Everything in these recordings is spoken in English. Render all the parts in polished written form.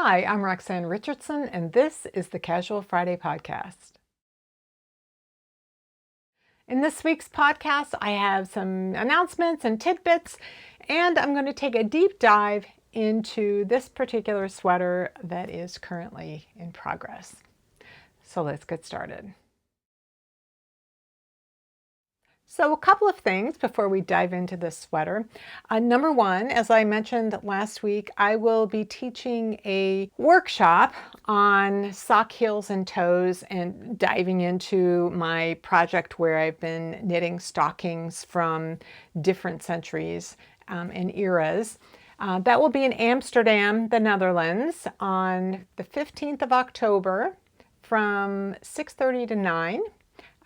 Hi, I'm Roxanne Richardson, and this is the Casual Friday podcast. In this week's podcast, I have some announcements and tidbits, and I'm going to take a deep dive into this particular sweater that is currently in progress. So let's get started. So a couple of things before we dive into this sweater. Number one, as I mentioned last week, I will be teaching a workshop on sock heels and toes and diving into my project where I've been knitting stockings from different centuries and eras. That will be in Amsterdam, the Netherlands, on the 15th of October from 6:30 to 9.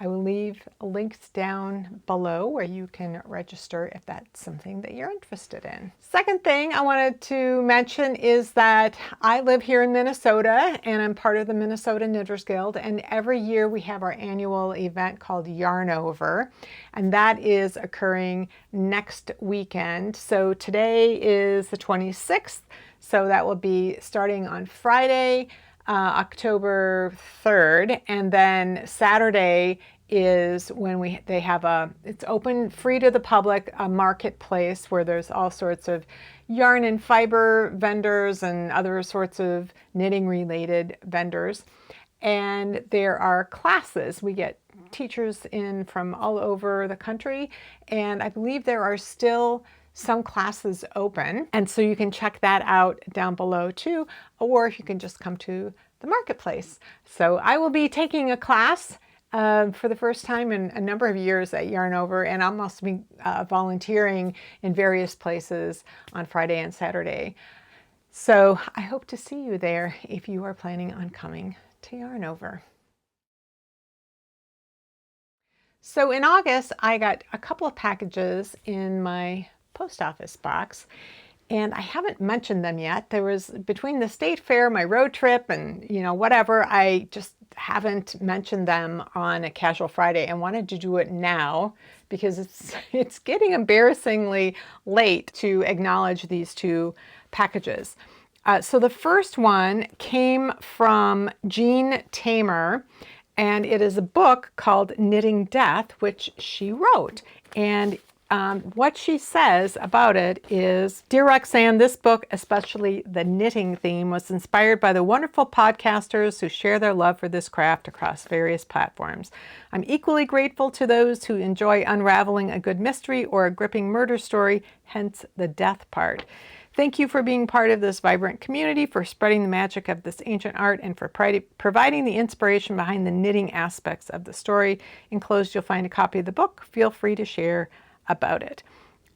I will leave links down below where you can register if that's something that you're interested in. Second thing I wanted to mention is that I live here in Minnesota and I'm part of the Minnesota Knitters Guild, and every year we have our annual event called Yarn Over, and that is occurring next weekend. So today is the 26th, so that will be starting on Friday, October 3rd, and then Saturday is when they have it's open, free to the public, a marketplace where there's all sorts of yarn and fiber vendors and other sorts of knitting related vendors. And there are classes. We get teachers in from all over the country, and I believe there are still some classes open, and so you can check that out down below too, or you can just come to the marketplace. So I will be taking a class for the first time in a number of years at Yarn Over, and I'll also be volunteering in various places on Friday and Saturday. So I hope to see you there if you are planning on coming to Yarn Over. So in August, I got a couple of packages in my post office box, and I haven't mentioned them yet. There was, between the state fair, my road trip, and whatever, I just haven't mentioned them on a Casual Friday and wanted to do it now because it's getting embarrassingly late to acknowledge these two packages. So the first one came from Jean Tamer, and it is a book called Knitting Death, which she wrote. And what she says about it is, "Dear Roxanne, this book, especially the knitting theme, was inspired by the wonderful podcasters who share their love for this craft across various platforms. I'm equally grateful to those who enjoy unraveling a good mystery or a gripping murder story, hence the death part. Thank you for being part of this vibrant community, for spreading the magic of this ancient art, and for providing the inspiration behind the knitting aspects of the story. Enclosed, you'll find a copy of the book. Feel free to share about it."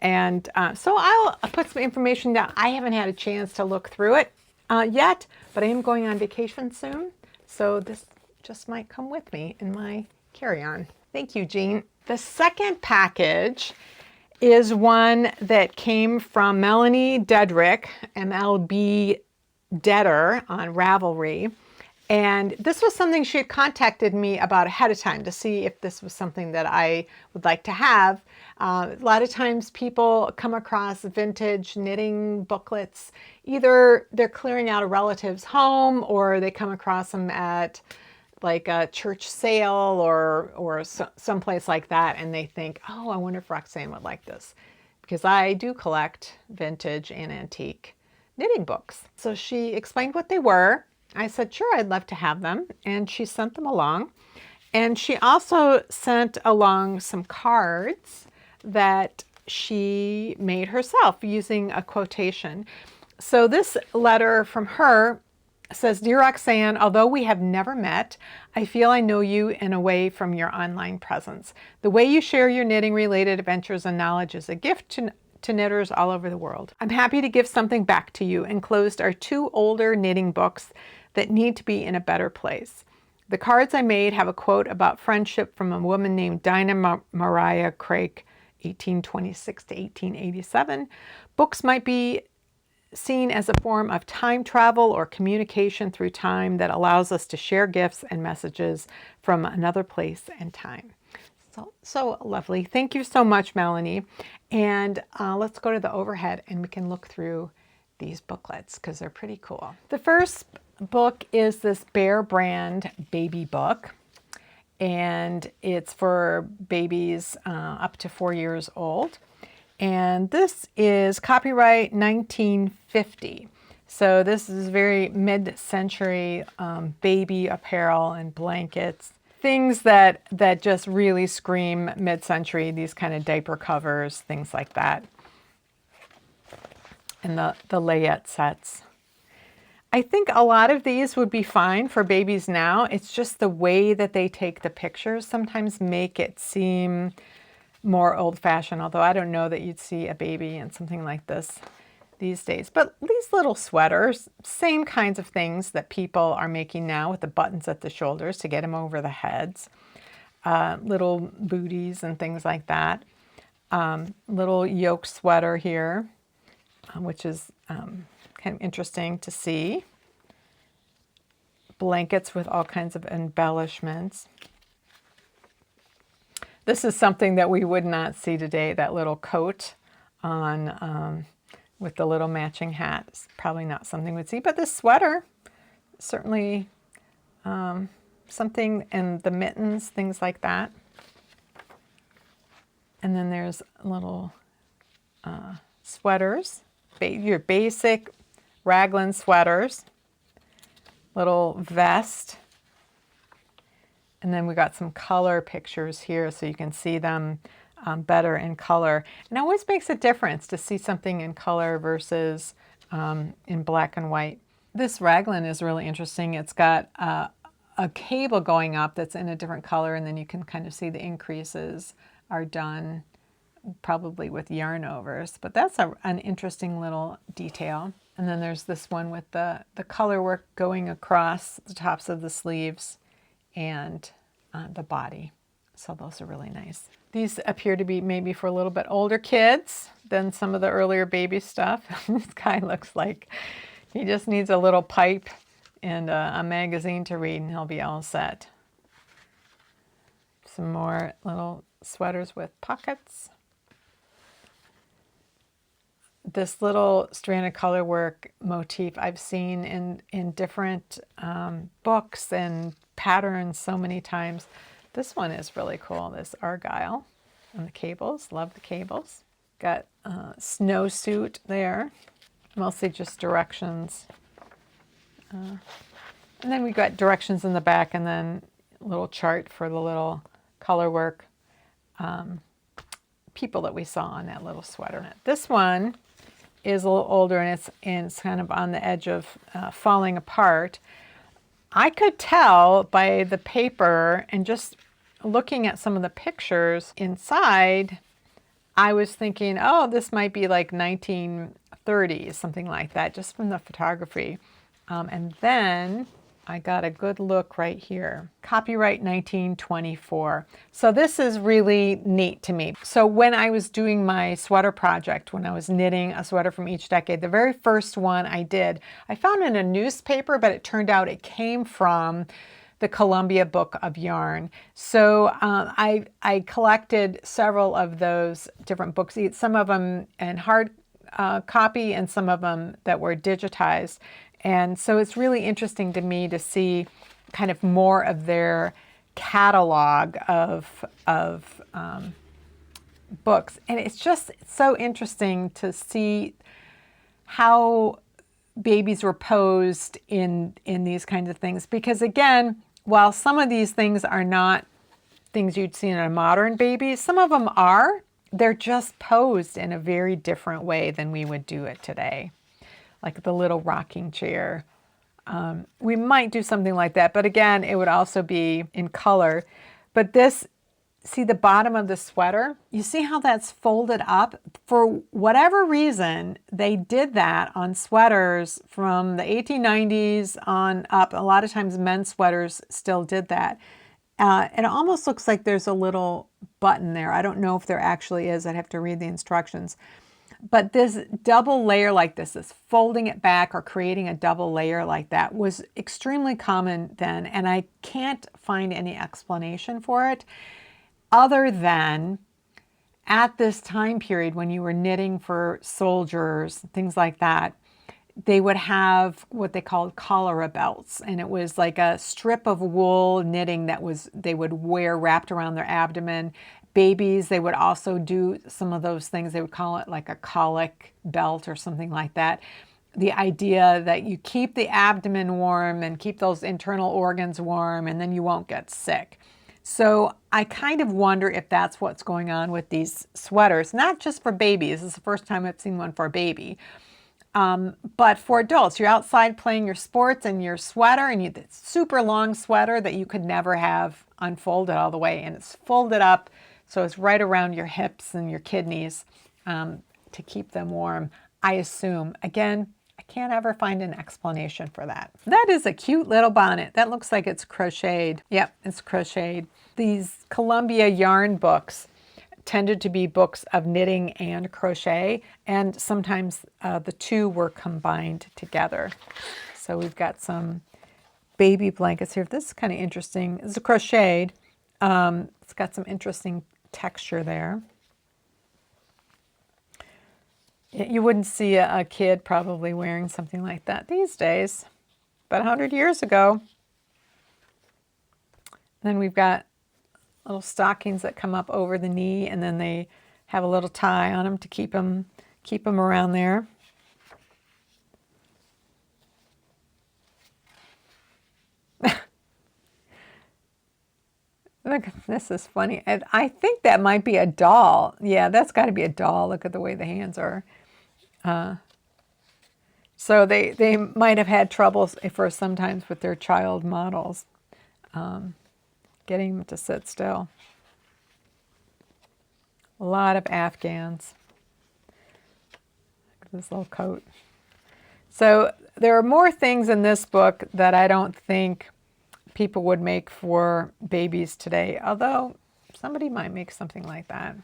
And so I'll put some information down. I haven't had a chance to look through it yet, but I am going on vacation soon, so this just might come with me in my carry-on. Thank you, Jean. The second package is one that came from Melanie Dedrick, MLB Dedder on Ravelry. And this was something she had contacted me about ahead of time to see if this was something that I would like to have. A lot of times people come across vintage knitting booklets. Either they're clearing out a relative's home, or they come across them at like a church sale or someplace like that, and they think, oh, I wonder if Roxanne would like this, because I do collect vintage and antique knitting books. So she explained what they were. I said, sure, I'd love to have them, and she sent them along. And she also sent along some cards that she made herself using a quotation. So this letter from her says, "Dear Roxanne, although we have never met, I feel I know you in a way from your online presence. The way you share your knitting related adventures and knowledge is a gift to knitters all over the world. I'm happy to give something back to you. Enclosed are two older knitting books that need to be in a better place. The cards I made have a quote about friendship from a woman named Dinah Mariah Craik, 1826 to 1887. Books might be seen as a form of time travel or communication through time that allows us to share gifts and messages from another place and time." So lovely. Thank you so much, Melanie. And let's go to the overhead and we can look through these booklets because they're pretty cool. The first book is this Bear brand baby book, and it's for babies up to 4 years old. And this is copyright 1950. So this is very mid-century baby apparel and blankets. Things that just really scream mid-century, these kind of diaper covers, things like that. And the layette sets. I think a lot of these would be fine for babies now. It's just the way that they take the pictures sometimes make it seem more old-fashioned, although I don't know that you'd see a baby in something like this these days. But these little sweaters, same kinds of things that people are making now with the buttons at the shoulders to get them over the heads. Little booties and things like that. Little yoke sweater here, which is kind of interesting to see. Blankets with all kinds of embellishments. This is something that we would not see today, that little coat on with the little matching hat. It's probably not something we'd see, but this sweater, certainly something, and the mittens, things like that. And then there's little sweaters, your basic raglan sweaters, little vest. And then we got some color pictures here so you can see them better in color. And it always makes a difference to see something in color versus in black and white. This raglan is really interesting. It's got a cable going up that's in a different color, and then you can kind of see the increases are done probably with yarn overs. But that's an interesting little detail. And then there's this one with the color work going across the tops of the sleeves and the body. So those are really nice. These appear to be maybe for a little bit older kids than some of the earlier baby stuff. This guy looks like he just needs a little pipe and a magazine to read and he'll be all set. Some more little sweaters with pockets. This little stranded color work motif I've seen in different books and patterns so many times. This one is really cool, this argyle and the cables. Love the cables. Got a snowsuit there, mostly just directions. And then we got directions in the back and then a little chart for the little color work people that we saw on that little sweater. This one is a little older and it's kind of on the edge of falling apart. I could tell by the paper and just looking at some of the pictures inside, I was thinking, oh, this might be like 1930s, something like that, just from the photography. And then I got a good look right here. Copyright 1924. So this is really neat to me. So when I was doing my sweater project, when I was knitting a sweater from each decade, the very first one I did, I found in a newspaper, but it turned out it came from the Columbia Book of Yarn. So I collected several of those different books, some of them in hard copy and some of them that were digitized. And so it's really interesting to me to see kind of more of their catalog of books. And it's just so interesting to see how babies were posed in these kinds of things. Because again, while some of these things are not things you'd see in a modern baby, some of them are. They're just posed in a very different way than we would do it today. Like the little rocking chair. We might do something like that, but again, it would also be in color. But this, see the bottom of the sweater? You see how that's folded up? For whatever reason, they did that on sweaters from the 1890s on up. A lot of times men's sweaters still did that. It almost looks like there's a little button there. I don't know if there actually is. I'd have to read the instructions. But this double layer like this folding it back or creating a double layer like that was extremely common then, and I can't find any explanation for it other than at this time period when you were knitting for soldiers, things like that, they would have what they called cholera belts, and it was like a strip of wool knitting that they would wear wrapped around their abdomen. Babies, they would also do some of those things. They would call it like a colic belt or something like that. The idea that you keep the abdomen warm and keep those internal organs warm, and then you won't get sick. So I kind of wonder if that's what's going on with these sweaters, not just for babies. This is the first time I've seen one for a baby. But for adults, you're outside playing your sports and your sweater, and you super long sweater that you could never have unfolded all the way, and it's folded up so it's right around your hips and your kidneys to keep them warm, I assume. Again, I can't ever find an explanation for that. That is a cute little bonnet. That looks like it's crocheted. Yep, it's crocheted. These Columbia yarn books tended to be books of knitting and crochet, and sometimes the two were combined together. So we've got some baby blankets here. This is kind of interesting. This is crocheted. It's got some interesting texture there. You wouldn't see a kid probably wearing something like that these days, but 100 years ago. Then we've got little stockings that come up over the knee, and then they have a little tie on them to keep them around there. Look, this is funny. I think that might be a doll. Yeah, that's got to be a doll. Look at the way the hands are. So they might have had troubles for sometimes with their child models, getting them to sit still. A lot of Afghans. Look at this little coat. So there are more things in this book that I don't think people would make for babies today, although somebody might make something like that.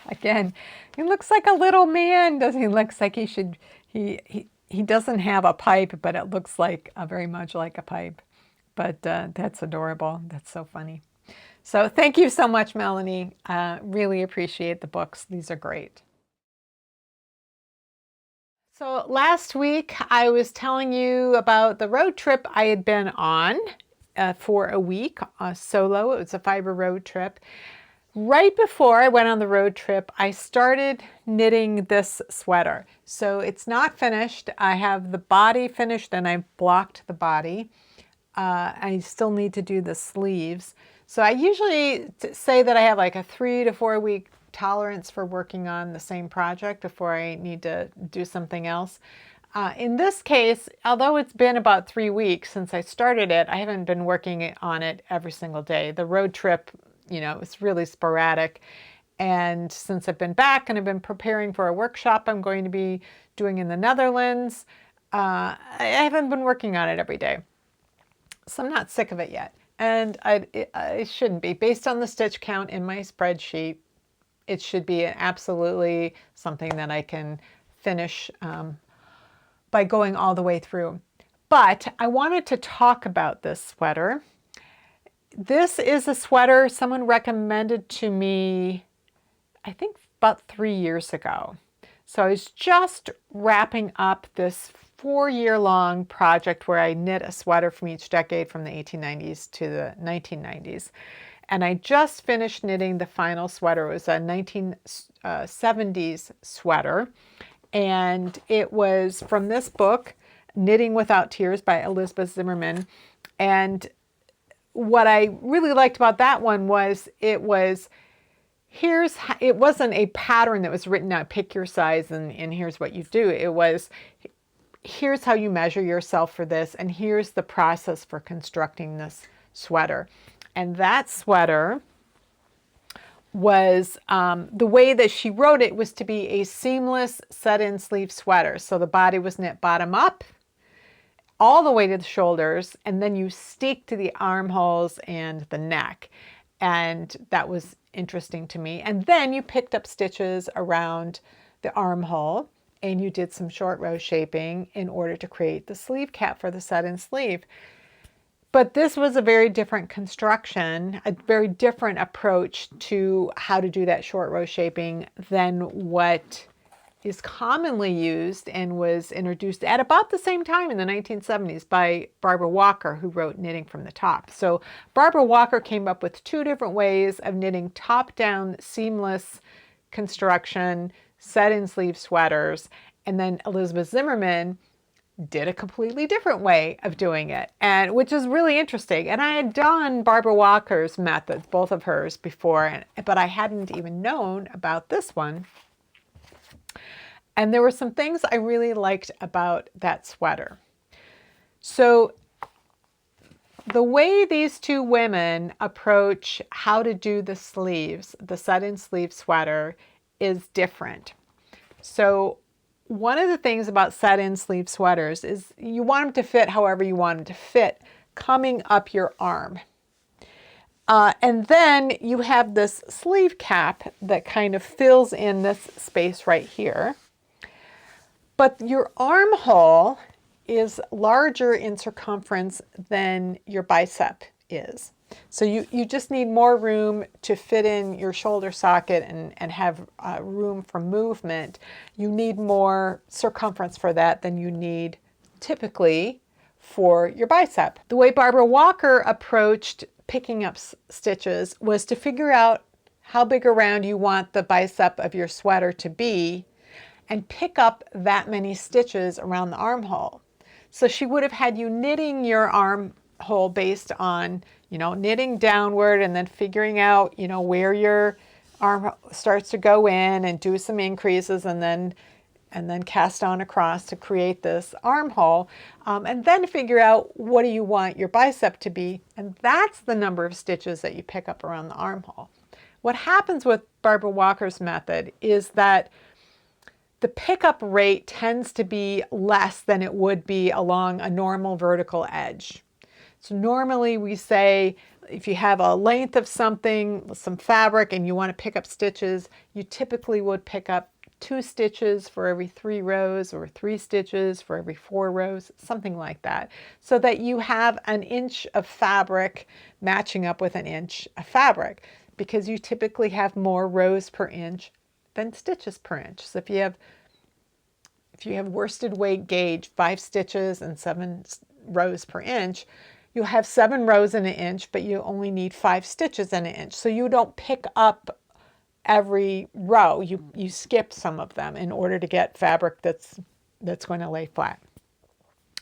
Again, he looks like a little man, doesn't he? Looks like he should, he doesn't have a pipe, but it looks like very much like a pipe. But that's adorable. That's so funny. So thank you so much, Melanie. Really appreciate the books. These are great. So last week I was telling you about the road trip I had been on for a week, solo. It was a fiber road trip. Right before I went on the road trip, I started knitting this sweater. So it's not finished. I have the body finished and I've blocked the body. I still need to do the sleeves. So I usually say that I have like a 3 to 4 week tolerance for working on the same project before I need to do something else. In this case, although it's been about 3 weeks since I started it, I haven't been working on it every single day. The road trip, you know, it's really sporadic. And since I've been back and I've been preparing for a workshop I'm going to be doing in the Netherlands, I haven't been working on it every day. So I'm not sick of it yet. And I shouldn't be. Based on the stitch count in my spreadsheet, it should be absolutely something that I can finish by going all the way through. But I wanted to talk about this sweater. This is a sweater someone recommended to me, I think about 3 years ago. So I was just wrapping up this 4-year-long project where I knit a sweater from each decade from the 1890s to the 1990s. And I just finished knitting the final sweater. It was a 1970s sweater. And it was from this book, Knitting Without Tears by Elizabeth Zimmerman. And what I really liked about that one was it wasn't a pattern that was written out, pick your size and here's what you do. It was, here's how you measure yourself for this, and here's the process for constructing this sweater. And that sweater was, the way that she wrote it was to be a seamless set-in sleeve sweater. So the body was knit bottom up, all the way to the shoulders, and then you stick to the armholes and the neck. And that was interesting to me. And then you picked up stitches around the armhole and you did some short row shaping in order to create the sleeve cap for the set-in sleeve. But this was a very different construction, a very different approach to how to do that short row shaping than what is commonly used and was introduced at about the same time in the 1970s by Barbara Walker, who wrote Knitting from the Top. So Barbara Walker came up with two different ways of knitting top-down seamless construction, set-in sleeve sweaters, and then Elizabeth Zimmerman did a completely different way of doing it, and which is really interesting. And I had done Barbara Walker's methods, both of hers, before, but I hadn't even known about this one. And there were some things I really liked about that sweater. So the way these two women approach how to do the sleeves, the set-in sleeve sweater, is different. So one of the things about set-in sleeve sweaters is you want them to fit however you want them to fit, coming up your arm. And then you have this sleeve cap that kind of fills in this space right here. But your armhole is larger in circumference than your bicep is. So you just need more room to fit in your shoulder socket and have room for movement. You need more circumference for that than you need typically for your bicep. The way Barbara Walker approached picking up stitches was to figure out how big around you want the bicep of your sweater to be and pick up that many stitches around the armhole. So she would have had you knitting your armhole based on, knitting downward and then figuring out, where your arm starts to go in and do some increases and then cast on across to create this armhole, and then figure out what do you want your bicep to be, and that's the number of stitches that you pick up around the armhole. What happens with Barbara Walker's method is that the pickup rate tends to be less than it would be along a normal vertical edge. So normally we say if you have a length of something, some fabric, and you want to pick up stitches, you typically would pick up 2 stitches for every 3 rows or 3 stitches for every 4 rows, something like that, so that you have an inch of fabric matching up with an inch of fabric, because you typically have more rows per inch than stitches per inch. So if you have worsted weight gauge, 5 stitches and 7 rows per inch, you'll have 7 rows in an inch, but you only need 5 stitches in an inch. So you don't pick up every row, you skip some of them in order to get fabric that's going to lay flat.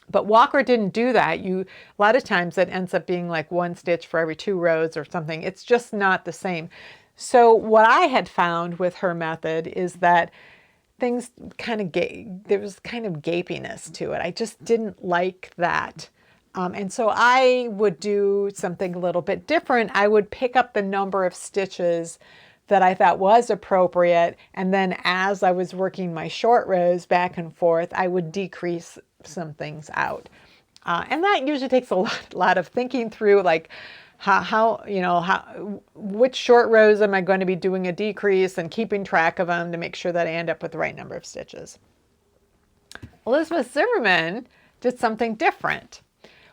But Walker didn't do that. A lot of times it ends up being like 1 stitch for every 2 rows or something. It's just not the same. So what I had found with her method is that things there was kind of gapiness to it. I just didn't like that. And so I would do something a little bit different. I would pick up the number of stitches that I thought was appropriate, and then as I was working my short rows back and forth, I would decrease some things out. And that usually takes a lot of thinking through, like which short rows am I going to be doing a decrease and keeping track of them to make sure that I end up with the right number of stitches. Elizabeth Zimmerman did something different.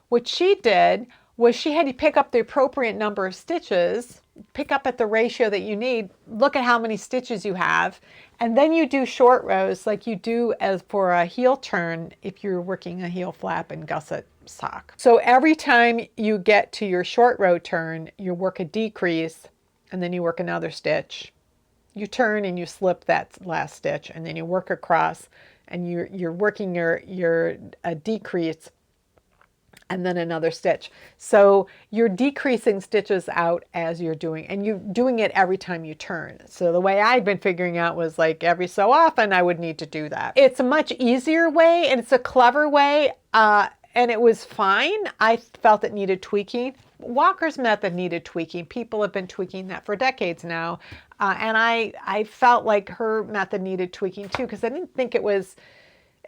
What she did was she had you pick up the appropriate number of stitches, pick up at the ratio that you need, look at how many stitches you have, and then you do short rows like you do as for a heel turn if you're working a heel flap and gusset sock. So every time you get to your short row turn, you work a decrease and then you work another stitch. You turn and you slip that last stitch, and then you work across and you're working your decrease and then another stitch. So you're decreasing stitches out as you're doing, and you're doing it every time you turn. So the way I'd been figuring out was like every so often I would need to do that. It's a much easier way and it's a clever way, and it was fine. I felt it needed tweaking. Walker's method needed tweaking. People have been tweaking that for decades now. And I felt like her method needed tweaking too, because I didn't think it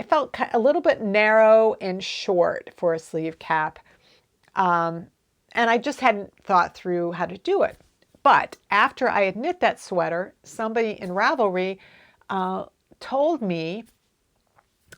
felt a little bit narrow and short for a sleeve cap. And I just hadn't thought through how to do it. But after I had knit that sweater, somebody in Ravelry told me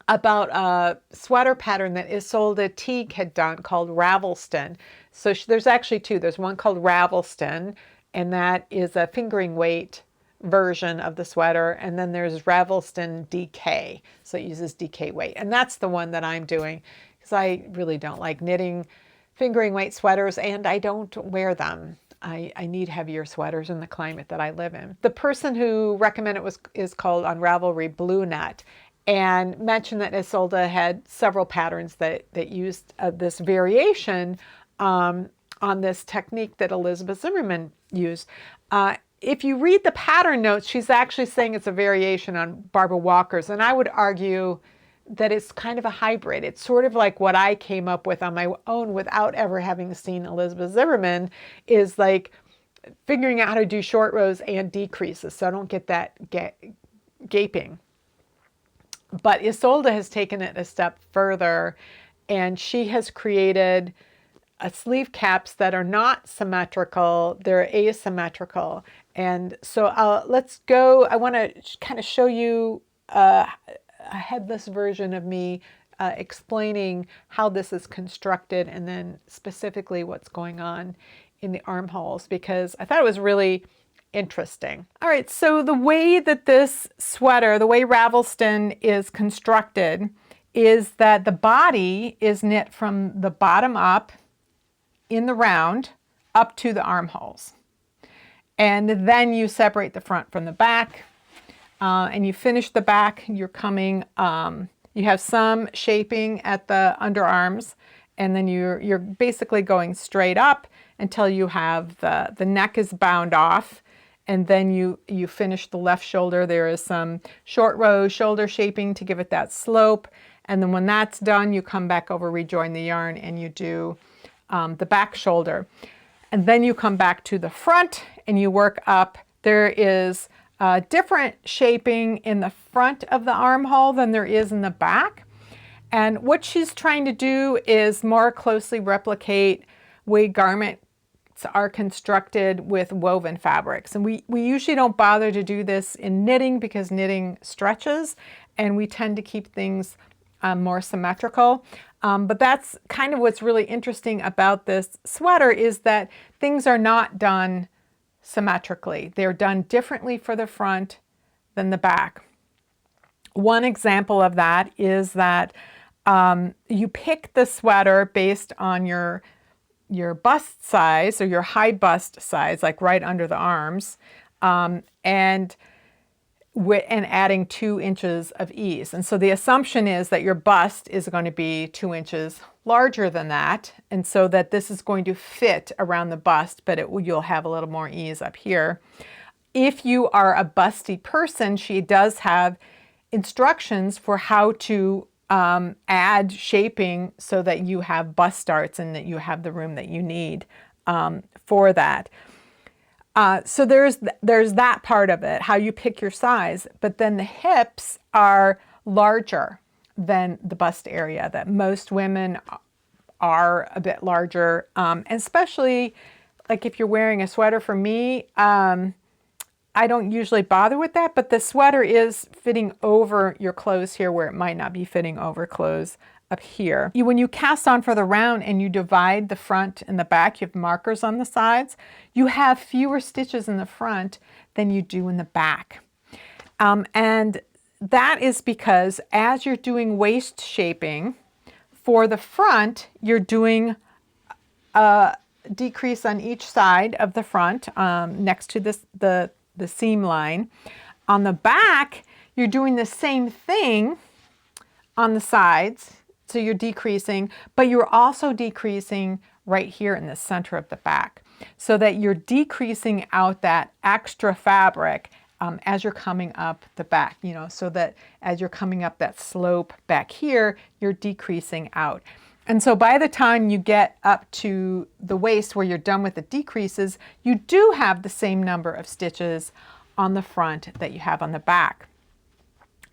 about a sweater pattern that Isolde Teague had done called RAVELSTON. So there's actually two. There's one called RAVELSTON, and that is a fingering weight version of the sweater. And then there's RAVELSTON DK. So it uses DK weight. And that's the one that I'm doing because I really don't like knitting fingering weight sweaters, and I don't wear them. I need heavier sweaters in the climate that I live in. The person who recommended it is called on Ravelry Blue Net, and mentioned that Isolde had several patterns that used this variation on this technique that Elizabeth Zimmerman used. If you read the pattern notes, she's actually saying it's a variation on Barbara Walker's, and I would argue that it's kind of a hybrid. It's sort of like what I came up with on my own without ever having seen Elizabeth Zimmerman, is like figuring out how to do short rows and decreases so I don't get that gaping. But Isolde has taken it a step further, and she has created sleeve caps that are not symmetrical, they're asymmetrical. And so let's go, I want to kind of show you a headless version of me explaining how this is constructed, and then specifically what's going on in the armholes, because I thought it was really interesting. All right, so the way that this sweater, the way RAVELSTON is constructed, is that the body is knit from the bottom up in the round up to the armholes. And then you separate the front from the back, and you finish the back. You're coming, you have some shaping at the underarms, and then you're basically going straight up until you have the neck is bound off. And then you finish the left shoulder. There is some short row shoulder shaping to give it that slope. And then when that's done, you come back over, rejoin the yarn, and you do the back shoulder. And then you come back to the front and you work up. There is different shaping in the front of the armhole than there is in the back. And what she's trying to do is more closely replicate way garments are constructed with woven fabrics. And we usually don't bother to do this in knitting because knitting stretches, and we tend to keep things more symmetrical. But that's kind of what's really interesting about this sweater, is that things are not done symmetrically. They're done differently for the front than the back. One example of that is that you pick the sweater based on your bust size, or your high bust size, like right under the arms, and adding 2 inches of ease. And so the assumption is that your bust is going to be 2 inches larger than that, and so that this is going to fit around the bust, but you'll have a little more ease up here. If you are a busty person, she does have instructions for how to add shaping so that you have bust darts and that you have the room that you need for that. So there's that part of it, how you pick your size, but then the hips are larger than the bust area, that most women are a bit larger, especially like if you're wearing a sweater. For me, I don't usually bother with that, but the sweater is fitting over your clothes here where it might not be fitting over clothes up here. When you cast on for the round and you divide the front and the back, you have markers on the sides, you have fewer stitches in the front than you do in the back. And that is because as you're doing waist shaping for the front, you're doing a decrease on each side of the front next to the seam line. On the back, you're doing the same thing on the sides, so you're decreasing, but you're also decreasing right here in the center of the back, so that you're decreasing out that extra fabric as you're coming up the back, so that as you're coming up that slope back here, you're decreasing out. And so by the time you get up to the waist where you're done with the decreases, you do have the same number of stitches on the front that you have on the back.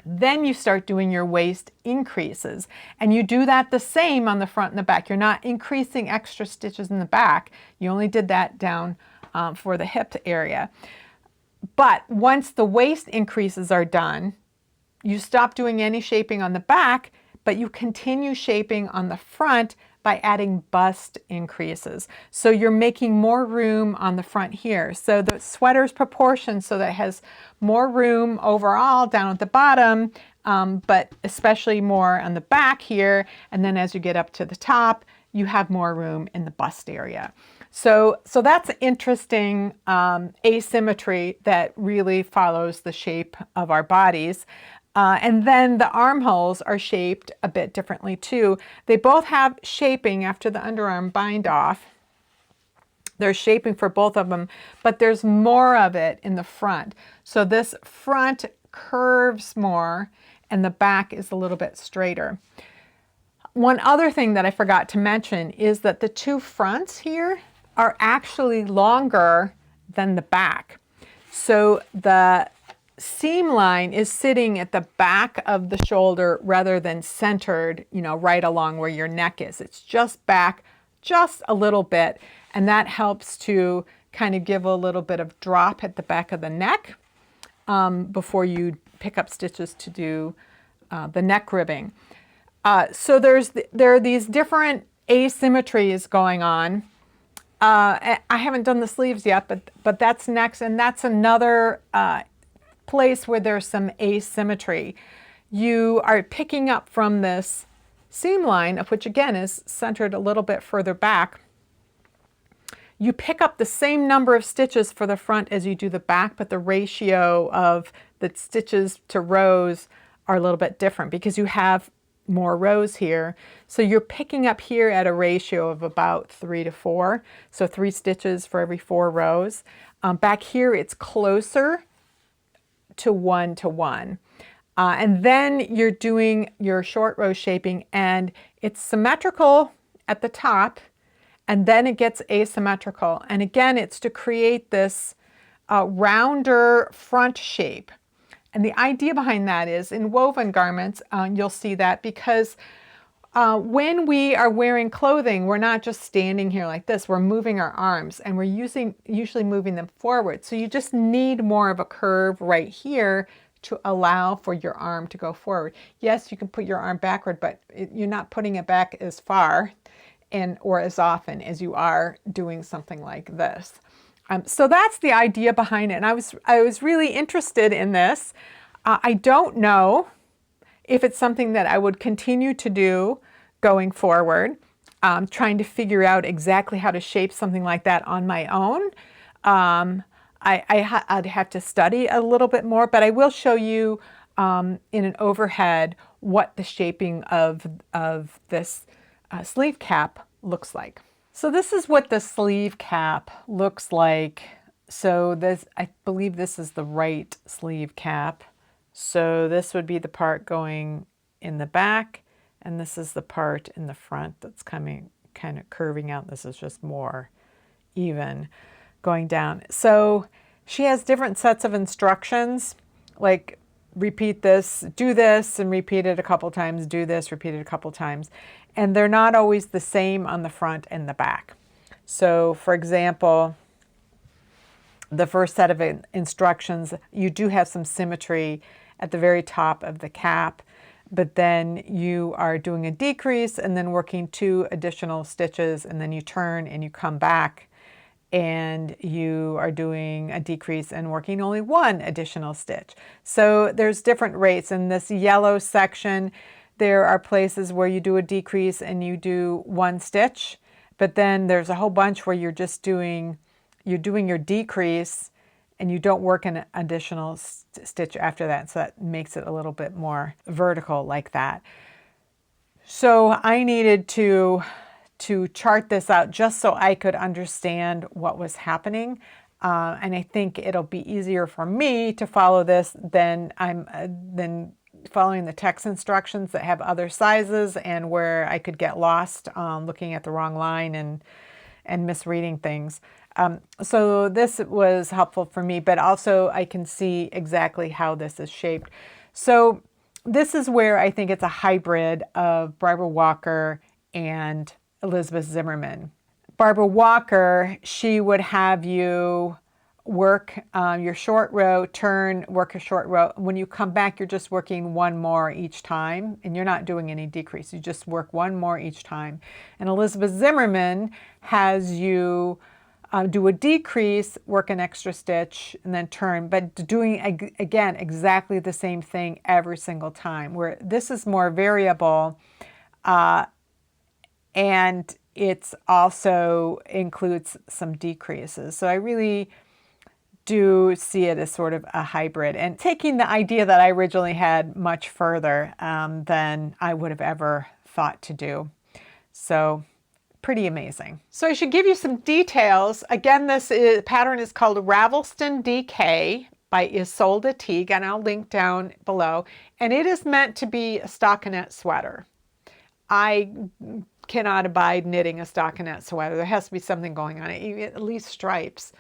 Then you start doing your waist increases, and you do that the same on the front and the back. You're not increasing extra stitches in the back. You only did that down for the hip area. But once the waist increases are done, you stop doing any shaping on the back, but you continue shaping on the front by adding bust increases. So you're making more room on the front here. So the sweater's proportioned so that it has more room overall down at the bottom, but especially more on the back here. And then as you get up to the top, you have more room in the bust area. So that's interesting asymmetry that really follows the shape of our bodies. And then the armholes are shaped a bit differently too. They both have shaping after the underarm bind off. There's shaping for both of them, but there's more of it in the front. So this front curves more and the back is a little bit straighter. One other thing that I forgot to mention is that the two fronts here are actually longer than the back. So the seam line is sitting at the back of the shoulder rather than centered, you know, right along where your neck is. It's just back just a little bit, and that helps to kind of give a little bit of drop at the back of the neck before you pick up stitches to do the neck ribbing. So there are these different asymmetries going on. I haven't done the sleeves yet, but that's next, and that's another place where there's some asymmetry. You are picking up from this seam line, of which again is centered a little bit further back. You pick up the same number of stitches for the front as you do the back, but the ratio of the stitches to rows are a little bit different because you have more rows here. So you're picking up here at a ratio of about 3 to 4. So 3 stitches for every 4 rows. Back here it's closer to 1 to 1. And then you're doing your short row shaping, and it's symmetrical at the top, and then it gets asymmetrical. And again, it's to create this rounder front shape. And the idea behind that is in woven garments, you'll see that because when we are wearing clothing, we're not just standing here like this, we're moving our arms and we're usually moving them forward. So you just need more of a curve right here to allow for your arm to go forward. Yes, you can put your arm backward, but you're not putting it back as far or as often as you are doing something like this. So that's the idea behind it. And I was really interested in this. I don't know if it's something that I would continue to do going forward, trying to figure out exactly how to shape something like that on my own. I'd have to study a little bit more, but I will show you in an overhead what the shaping of this sleeve cap looks like. So this is what the sleeve cap looks like. So this, I believe this is the right sleeve cap. So this would be the part going in the back, and this is the part in the front that's coming kind of curving out. This is just more even going down. So she has different sets of instructions, like repeat this, do this, and repeat it a couple times, do this, repeat it a couple times. And they're not always the same on the front and the back. So for example, the first set of instructions, you do have some symmetry at the very top of the cap, but then you are doing a decrease and then working 2 additional stitches, and then you turn and you come back and you are doing a decrease and working only 1 additional stitch. So there's different rates. In this yellow section, there are places where you do a decrease and you do 1 stitch, but then there's a whole bunch where you're just doing your decrease and you don't work an additional stitch after that. So that makes it a little bit more vertical like that. So I needed to chart this out just so I could understand what was happening. And I think it'll be easier for me to follow this than following the text instructions that have other sizes and where I could get lost looking at the wrong line and misreading things. So this was helpful for me, but also I can see exactly how this is shaped. So this is where I think it's a hybrid of Barbara Walker and Elizabeth Zimmerman. Barbara Walker, she would have you work your short row, turn, work a short row. When you come back, you're just working one more each time, and you're not doing any decrease. You just work one more each time. And Elizabeth Zimmerman has you do a decrease, work an extra stitch, and then turn, but doing, again, exactly the same thing every single time, where this is more variable, and it's also includes some decreases. So I really do see it as sort of a hybrid and taking the idea that I originally had much further than I would have ever thought to do. So pretty amazing. So I should give you some details. Again, this pattern is called RAVELSTON DK by Isolde Teague, and I'll link down below. And it is meant to be a stockinette sweater. I cannot abide knitting a stockinette sweater. There has to be something going on it, at least stripes.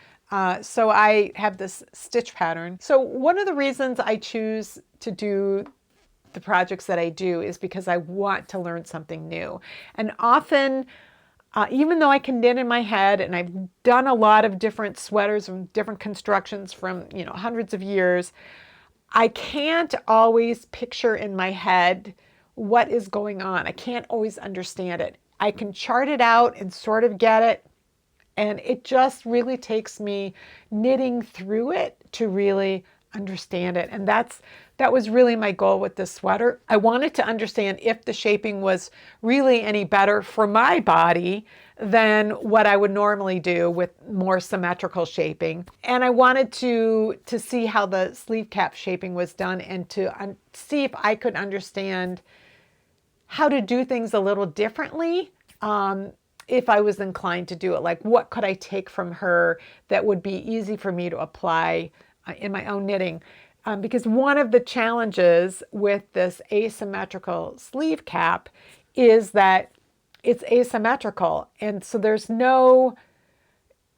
So I have this stitch pattern. So one of the reasons I choose to do the projects that I do is because I want to learn something new. And often, even though I can knit in my head, and I've done a lot of different sweaters and different constructions from, you know, hundreds of years, I can't always picture in my head what is going on. I can't always understand it. I can chart it out and sort of get it, and it just really takes me knitting through it to really understand it. And that was really my goal with this sweater. I wanted to understand if the shaping was really any better for my body than what I would normally do with more symmetrical shaping. And I wanted to see how the sleeve cap shaping was done, and to see if I could understand how to do things a little differently if I was inclined to do it. Like, what could I take from her that would be easy for me to apply in my own knitting? Because one of the challenges with this asymmetrical sleeve cap is that it's asymmetrical. And so there's no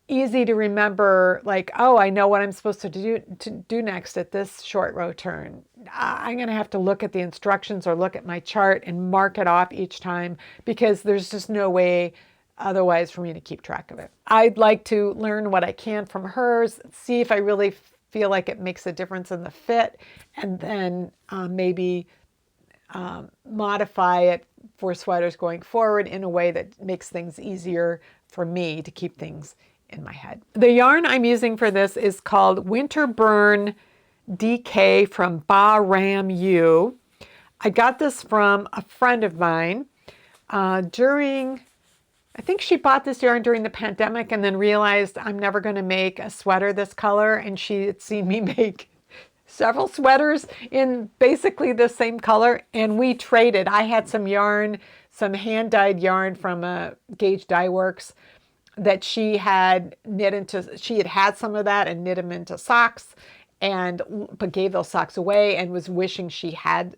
easy to remember, like, oh, I know what I'm supposed to do next at this short row turn. I'm going to have to look at the instructions or look at my chart and mark it off each time, because there's just no way otherwise for me to keep track of it. I'd like to learn what I can from hers, see if I really feel like it makes a difference in the fit, and then maybe modify it for sweaters going forward in a way that makes things easier for me to keep things in my head. The yarn I'm using for this is called Winterburn DK from Bahram U. I got this from a friend of mine during, I think she bought this yarn during the pandemic and then realized I'm never going to make a sweater this color, and she had seen me make several sweaters in basically the same color, and we traded. I had some yarn, some hand-dyed yarn from Gauge Dye Works that she had knit into, she had some of that and knit them into socks, but gave those socks away and was wishing she had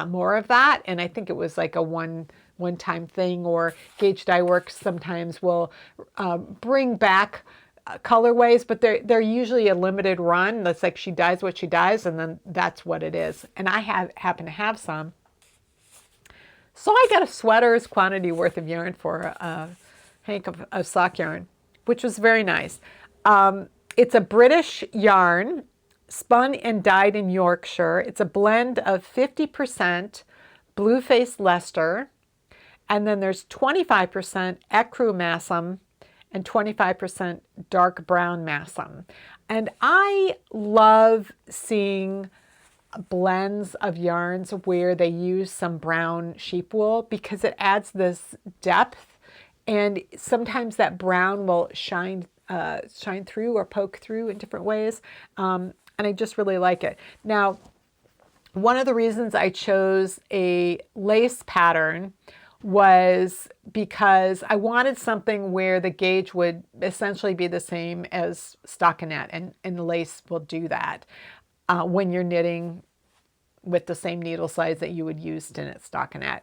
more of that. And I think it was like a one-time thing, or Gauge Dye Works sometimes will bring back colorways, but they're usually a limited run. That's like she dyes what she dyes, and then that's what it is. And I happen to have some. So I got a sweater's quantity worth of yarn for a hank of sock yarn, which was very nice. It's a British yarn, spun and dyed in Yorkshire. It's a blend of 50% Blueface Leicester, and then there's 25% ecru Masham and 25% dark brown Masham. And I love seeing blends of yarns where they use some brown sheep wool, because it adds this depth, and sometimes that brown will shine through or poke through in different ways, and I just really like it. Now, one of the reasons I chose a lace pattern was because I wanted something where the gauge would essentially be the same as stockinette, and lace will do that when you're knitting with the same needle size that you would use to knit stockinette.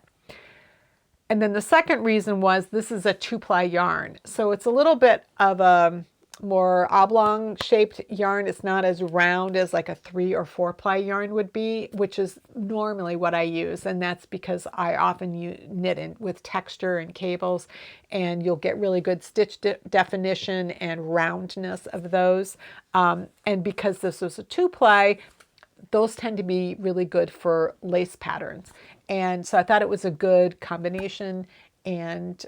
And then the second reason was this is a 2-ply yarn. So it's a little bit of a more oblong shaped yarn. It's not as round as like a 3 or 4 ply yarn would be, which is normally what I use. And that's because I often knit in with texture and cables, and you'll get really good stitch definition and roundness of those. And because this was a 2 ply, those tend to be really good for lace patterns. And so I thought it was a good combination, and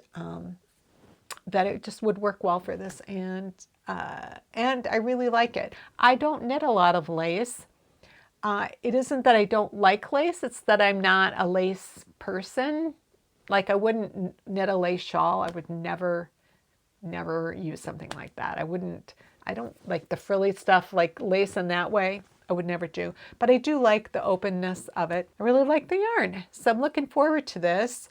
that it just would work well for this. And I really like it. I don't knit a lot of lace. It isn't that I don't like lace, it's that I'm not a lace person. Like, I wouldn't knit a lace shawl. I would never use something like that. I don't like the frilly stuff, like lace in that way. I would never do. But I do like the openness of it. I really like the yarn. So I'm looking forward to this.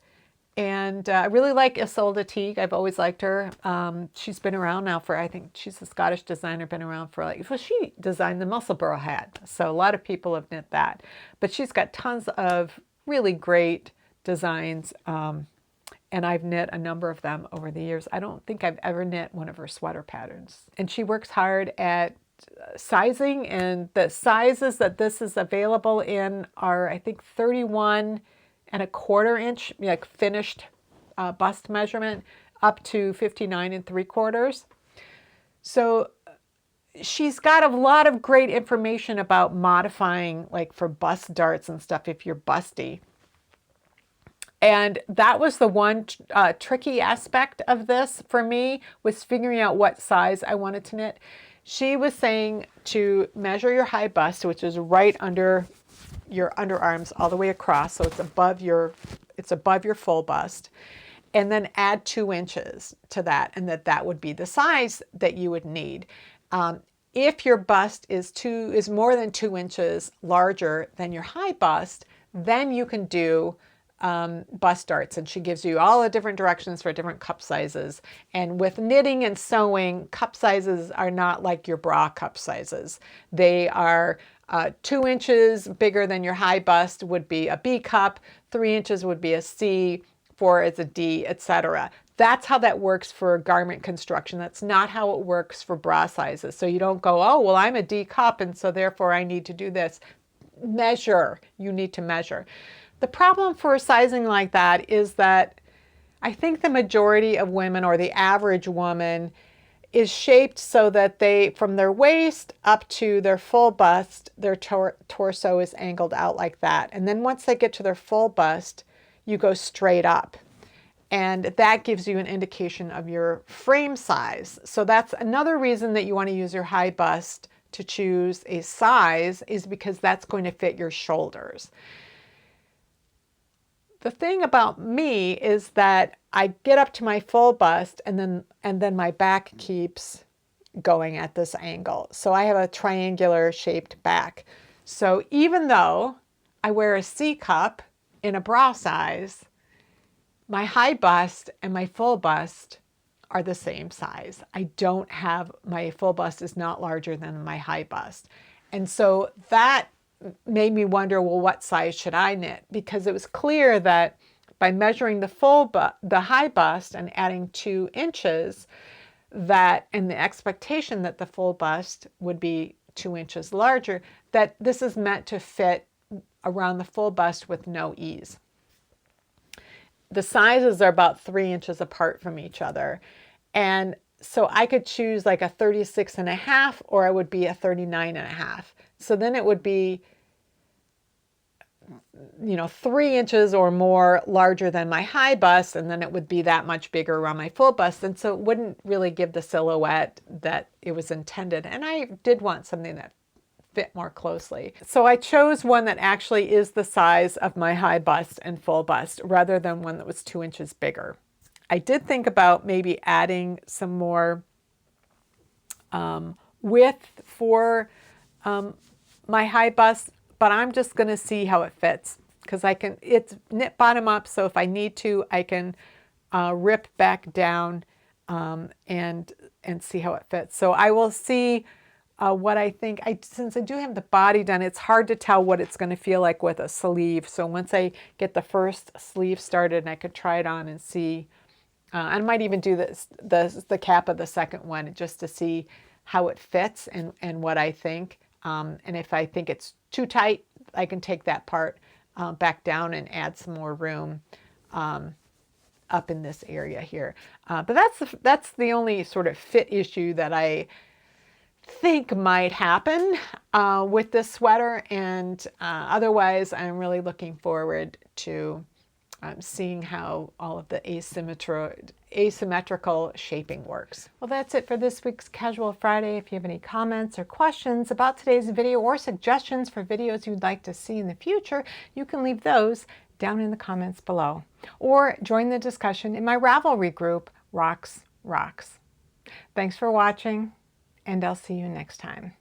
And I really like Isolde Teague. I've always liked her. She's been around now for, I think she's a Scottish designer, been around for like, well, she designed the Musselburgh hat. So a lot of people have knit that. But she's got tons of really great designs. And I've knit a number of them over the years. I don't think I've ever knit one of her sweater patterns. And she works hard at sizing, and the sizes that this is available in are, I think, 31¼ inch, like finished bust measurement, up to 59¾ So she's got a lot of great information about modifying, like for bust darts and stuff if you're busty. And that was the one tricky aspect of this for me, was figuring out what size I wanted to knit. She was saying to measure your high bust, which is right under your underarms all the way across, so it's above your full bust, and then add 2 inches to that, and that would be the size that you would need. If your bust is more than 2 inches larger than your high bust, then you can do bust darts, and she gives you all the different directions for different cup sizes. And with knitting and sewing, cup sizes are not like your bra cup sizes. They are 2 inches bigger than your high bust would be a B cup, 3 inches would be a C, 4 is a D, etc. That's how that works for garment construction. That's not how it works for bra sizes. So you don't go, oh, well, I'm a D cup, and so therefore I need to do this. Measure. You need to measure. The problem for sizing like that is that I think the majority of women, or the average woman, is shaped so that they, from their waist up to their full bust, their torso is angled out like that. And then once they get to their full bust, you go straight up. And that gives you an indication of your frame size. So that's another reason that you want to use your high bust to choose a size, is because that's going to fit your shoulders. The thing about me is that I get up to my full bust, and then my back keeps going at this angle. So I have a triangular shaped back. So even though I wear a C cup in a bra size, my high bust and my full bust are the same size. My full bust is not larger than my high bust. And so that made me wonder, well, what size should I knit? Because it was clear that by measuring the high bust and adding 2 inches, and the expectation that the full bust would be 2 inches larger, that this is meant to fit around the full bust with no ease. The sizes are about 3 inches apart from each other. And so I could choose like a 36½, or I would be a 39½. So then it would be, 3 inches or more larger than my high bust, and then it would be that much bigger around my full bust. And so it wouldn't really give the silhouette that it was intended. And I did want something that fit more closely. So I chose one that actually is the size of my high bust and full bust, rather than one that was 2 inches bigger. I did think about maybe adding some more width for my high bust, but I'm just going to see how it fits, because it's knit bottom up, so if I need to, I can rip back down and see how it fits. So I will see what I think. Since I do have the body done, it's hard to tell what it's going to feel like with a sleeve. So once I get the first sleeve started, and I could try it on and see I might even do the cap of the second one just to see how it fits and what I think. And if I think it's too tight, I can take that part back down and add some more room up in this area here. But that's the only sort of fit issue that I think might happen with this sweater. And otherwise, I'm really looking forward to seeing how all of the asymmetrical shaping works. Well, that's it for this week's Casual Friday. If you have any comments or questions about today's video or suggestions for videos you'd like to see in the future, you can leave those down in the comments below. Or join the discussion in my Ravelry group, Rocks. Thanks for watching, and I'll see you next time.